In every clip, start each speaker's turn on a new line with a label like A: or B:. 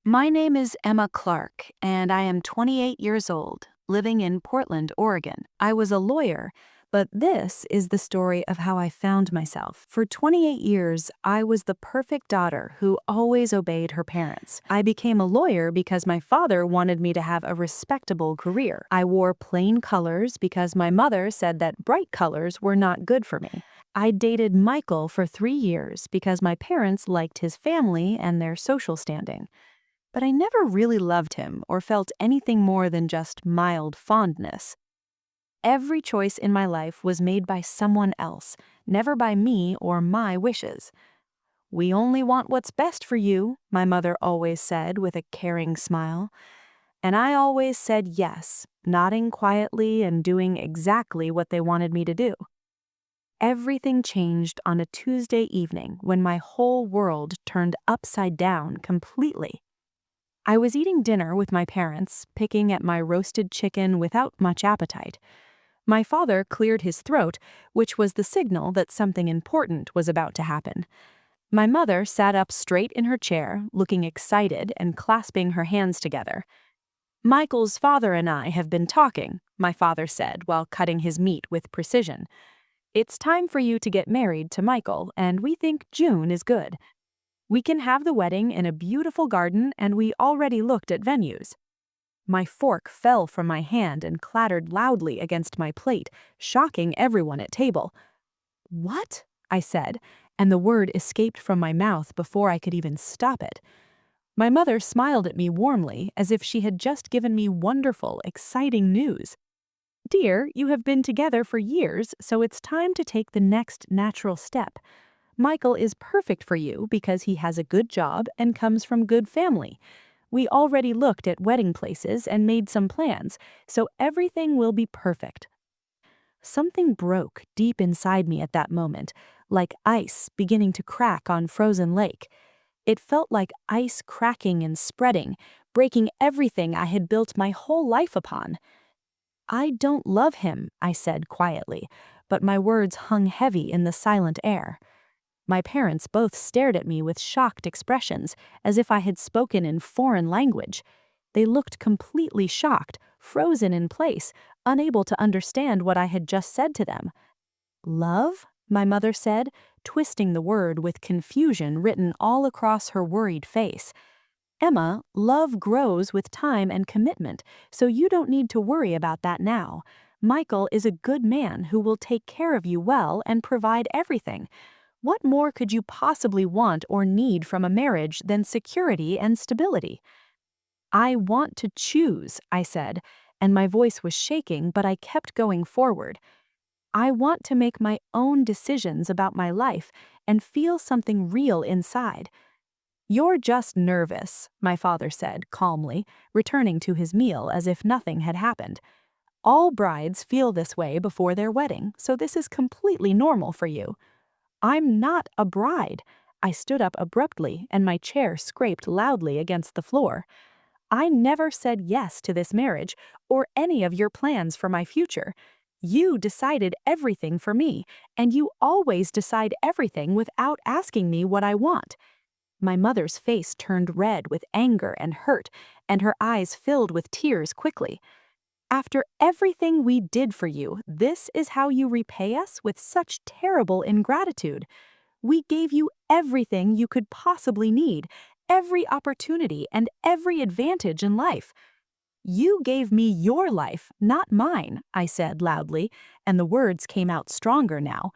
A: My name is Emma Clarke, and I am 28 years old, living in Portland, Oregon. I was a lawyer, but this is the story of how I found myself. For 28 years, I was the perfect daughter who always obeyed her parents. I became a lawyer because my father wanted me to have a respectable career. I wore plain colors because my mother said that bright colors were not good for me. I dated Michael for 3 years because my parents liked his family and their social standing. But I never really loved him or felt anything more than just mild fondness. Every choice in my life was made by someone else, never by me or my wishes. "We only want what's best for you," my mother always said with a caring smile. And I always said yes, nodding quietly and doing exactly what they wanted me to do. Everything changed on a Tuesday evening when my whole world turned upside down completely. I was eating dinner with my parents, picking at my roasted chicken without much appetite. My father cleared his throat, which was the signal that something important was about to happen. My mother sat up straight in her chair, looking excited and clasping her hands together. "Michael's father and I have been talking," my father said while cutting his meat with precision. "It's time for you to get married to Michael, and we think June is good. We can have the wedding in a beautiful garden, and we already looked at venues." My fork fell from my hand and clattered loudly against my plate, shocking everyone at table. "What?" I said, and the word escaped from my mouth before I could even stop it. My mother smiled at me warmly, as if she had just given me wonderful, exciting news. "Dear, you have been together for years, so it's time to take the next natural step. Michael is perfect for you because he has a good job and comes from good family. We already looked at wedding places and made some plans, so everything will be perfect." Something broke deep inside me at that moment, like ice beginning to crack on frozen lake. It felt like ice cracking and spreading, breaking everything I had built my whole life upon. "I don't love him," I said quietly, but my words hung heavy in the silent air. My parents both stared at me with shocked expressions, as if I had spoken in foreign language. They looked completely shocked, frozen in place, unable to understand what I had just said to them. "Love?" my mother said, twisting the word with confusion written all across her worried face. "Emma, love grows with time and commitment, so you don't need to worry about that now. Michael is a good man who will take care of you well and provide everything. What more could you possibly want or need from a marriage than security and stability?" "I want to choose," I said, and my voice was shaking, but I kept going forward. "I want to make my own decisions about my life and feel something real inside." "You're just nervous," my father said calmly, returning to his meal as if nothing had happened. "All brides feel this way before their wedding, so this is completely normal for you." "I'm not a bride." I stood up abruptly, and my chair scraped loudly against the floor. "I never said yes to this marriage or any of your plans for my future. You decided everything for me, and you always decide everything without asking me what I want." My mother's face turned red with anger and hurt, and her eyes filled with tears quickly. "After everything we did for you, this is how you repay us with such terrible ingratitude. We gave you everything you could possibly need, every opportunity and every advantage in life." "You gave me your life, not mine," I said loudly, and the words came out stronger now.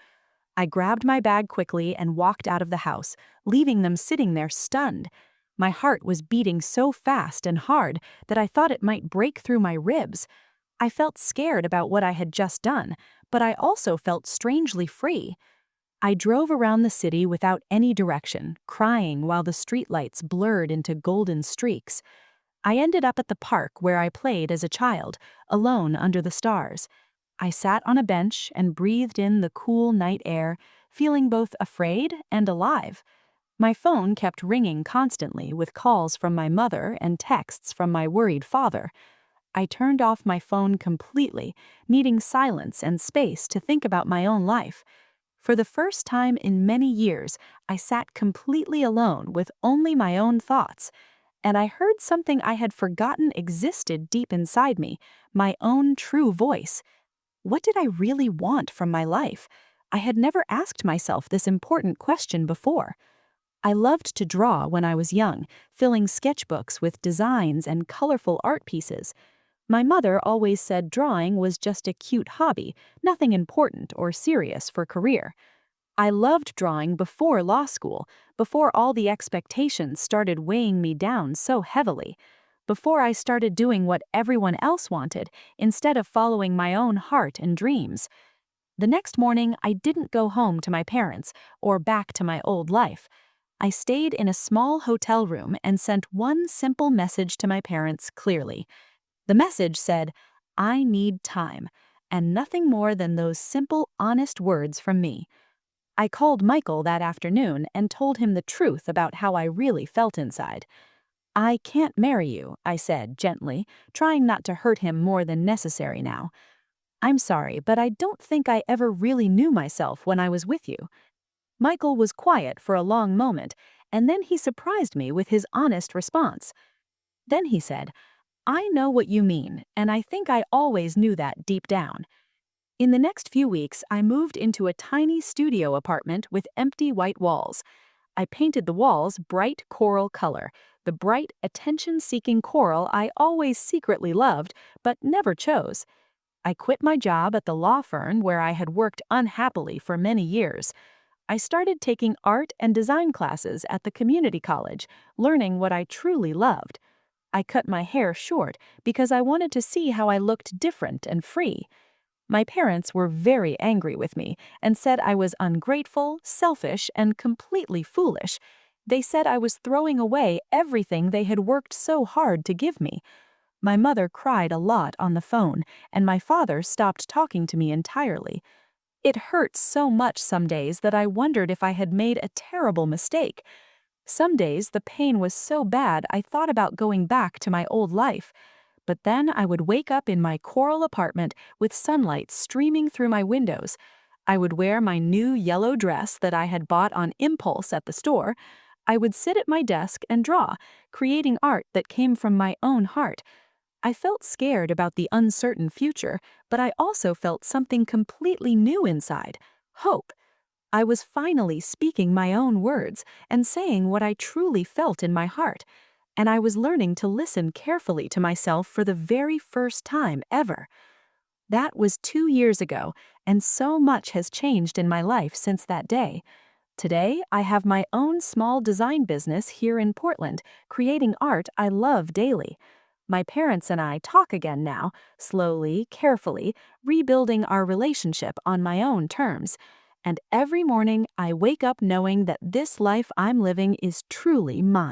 A: I grabbed my bag quickly and walked out of the house, leaving them sitting there stunned. My heart was beating so fast and hard that I thought it might break through my ribs. I felt scared about what I had just done, but I also felt strangely free. I drove around the city without any direction, crying while the streetlights blurred into golden streaks. I ended up at the park where I played as a child, alone under the stars. I sat on a bench and breathed in the cool night air, feeling both afraid and alive. My phone kept ringing constantly with calls from my mother and texts from my worried father. I turned off my phone completely, needing silence and space to think about my own life. For the first time in many years, I sat completely alone with only my own thoughts. and I heard something I had forgotten existed deep inside me, my own true voice. What did I really want from my life? I had never asked myself this important question before. I loved to draw when I was young, filling sketchbooks with designs and colorful art pieces. My mother always said drawing was just a cute hobby, nothing important or serious for career. I loved drawing before law school, before all the expectations started weighing me down so heavily, before I started doing what everyone else wanted instead of following my own heart and dreams. The next morning, I didn't go home to my parents or back to my old life. I stayed in a small hotel room and sent one simple message to my parents clearly. The message said, "I need time," and nothing more than those simple, honest words from me. I called Michael that afternoon and told him the truth about how I really felt inside. "I can't marry you," I said gently, trying not to hurt him more than necessary now. "I'm sorry, but I don't think I ever really knew myself when I was with you." Michael was quiet for a long moment, and then he surprised me with his honest response. Then he said, "I know what you mean, and I think I always knew that deep down." In the next few weeks, I moved into a tiny studio apartment with empty white walls. I painted the walls bright coral color, the bright, attention-seeking coral I always secretly loved, but never chose. I quit my job at the law firm where I had worked unhappily for many years. I started taking art and design classes at the community college, learning what I truly loved. I cut my hair short because I wanted to see how I looked different and free. My parents were very angry with me and said I was ungrateful, selfish, and completely foolish. They said I was throwing away everything they had worked so hard to give me. My mother cried a lot on the phone, and my father stopped talking to me entirely. It hurt so much some days that I wondered if I had made a terrible mistake. Some days the pain was so bad I thought about going back to my old life. But then I would wake up in my coral apartment with sunlight streaming through my windows. I would wear my new yellow dress that I had bought on impulse at the store. I would sit at my desk and draw, creating art that came from my own heart. I felt scared about the uncertain future, but I also felt something completely new inside: hope. I was finally speaking my own words and saying what I truly felt in my heart, and I was learning to listen carefully to myself for the very first time ever. That was 2 years ago, and so much has changed in my life since that day. Today, I have my own small design business here in Portland, creating art I love daily. My parents and I talk again now, slowly, carefully, rebuilding our relationship on my own terms. And every morning, I wake up knowing that this life I'm living is truly mine.